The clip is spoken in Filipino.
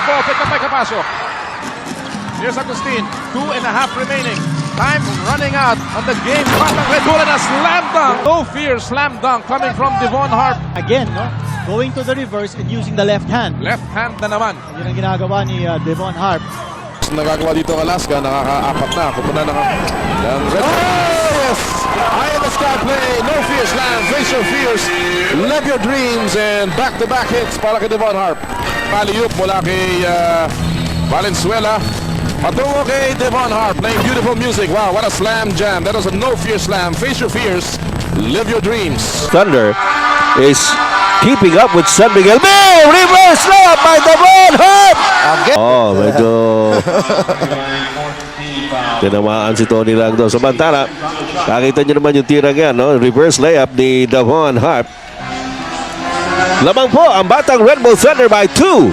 loose ball picked up by Capasio. Here's Agustin. 2.5 remaining. Time running out on the game. Patang Red Bull and a slam dunk. No fear slam dunk coming from Devon Harp. Again, no? Going to the reverse and using the left hand. Left hand na naman. Yun ang ginagawa ni Devon Harp. Nagagawa dito ang Alaska, nakaka-apat na. Kupunan ng Red Bull. Oh, yes! High in the sky play. No fear slam. Face your fears. Live your dreams. And back-to-back hits para kay Devon Harp. Paliyup mula kay Valenzuela. Patungo kay Devon Harp, playing beautiful music. Wow, what a slam jam. That was a no fear slam. Face your fears. Live your dreams. Thunder is keeping up with San Miguel. Boom! Reverse layup by Devon Harp! Oh, medyo tinamaan si Tony Ragdo. Samantala, nakita nyo naman yung tirang yan, no? Reverse layup ni Devon Harp. Lamang po ang batang Red Bull Thunder by 2.